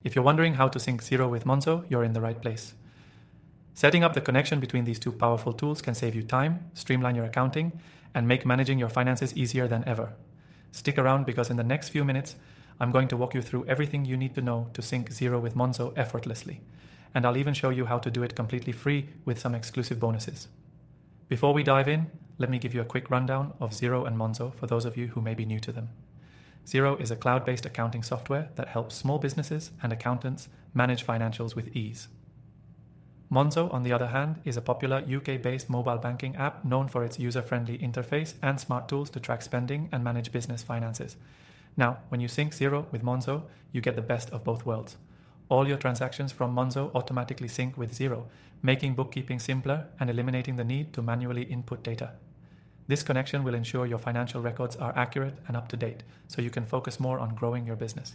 If you're wondering how to sync Xero with Monzo, you're in the right place. Setting up the connection between these two powerful tools can save you time, streamline your accounting, and make managing your finances easier than ever. Stick around because in the next few minutes, I'm going to walk you through everything you need to know to sync Xero with Monzo effortlessly. And I'll even show you how to do it completely free with some exclusive bonuses. Before we dive in, let me give you a quick rundown of Xero and Monzo for those of you who may be new to them. Xero is a cloud-based accounting software that helps small businesses and accountants manage financials with ease. Monzo, on the other hand, is a popular UK-based mobile banking app known for its user-friendly interface and smart tools to track spending and manage business finances. Now, when you sync Xero with Monzo, you get the best of both worlds. All your transactions from Monzo automatically sync with Xero, making bookkeeping simpler and eliminating the need to manually input data. This connection will ensure your financial records are accurate and up to date, so you can focus more on growing your business.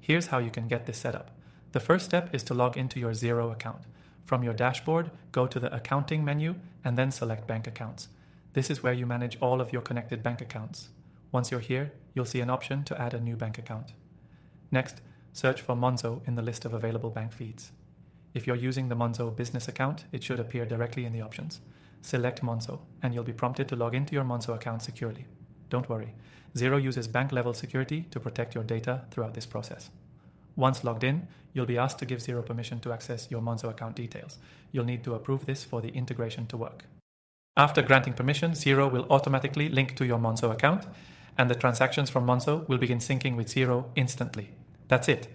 Here's how you can get this set up. The first step is to log into your Xero account. From your dashboard, go to the Accounting menu and then select Bank Accounts. This is where you manage all of your connected bank accounts. Once you're here, you'll see an option to add a new bank account. Next, search for Monzo in the list of available bank feeds. If you're using the Monzo business account, it should appear directly in the options. Select Monzo, and you'll be prompted to log into your Monzo account securely. Don't worry, Xero uses bank-level security to protect your data throughout this process. Once logged in, you'll be asked to give Xero permission to access your Monzo account details. You'll need to approve this for the integration to work. After granting permission, Xero will automatically link to your Monzo account, and the transactions from Monzo will begin syncing with Xero instantly. That's it.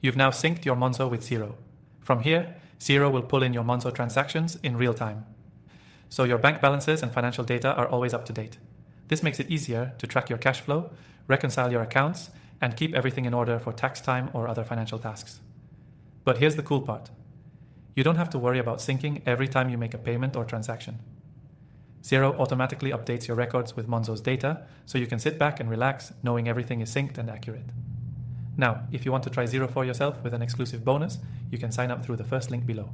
You've now synced your Monzo with Xero. From here, Xero will pull in your Monzo transactions in real time. So your bank balances and financial data are always up to date. This makes it easier to track your cash flow, reconcile your accounts, and keep everything in order for tax time or other financial tasks. But here's the cool part. You don't have to worry about syncing every time you make a payment or transaction. Xero automatically updates your records with Monzo's data, so you can sit back and relax knowing everything is synced and accurate. Now, if you want to try Xero for yourself with an exclusive bonus, you can sign up through the first link below.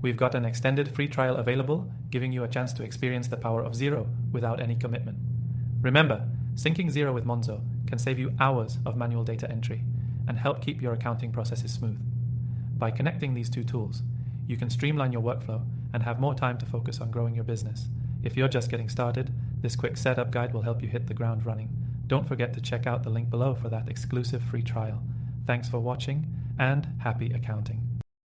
We've got an extended free trial available, giving you a chance to experience the power of Xero without any commitment. Remember, syncing Xero with Monzo can save you hours of manual data entry and help keep your accounting processes smooth. By connecting these two tools, you can streamline your workflow and have more time to focus on growing your business. If you're just getting started, this quick setup guide will help you hit the ground running. Don't forget to check out the link below for that exclusive free trial. Thanks for watching and happy accounting.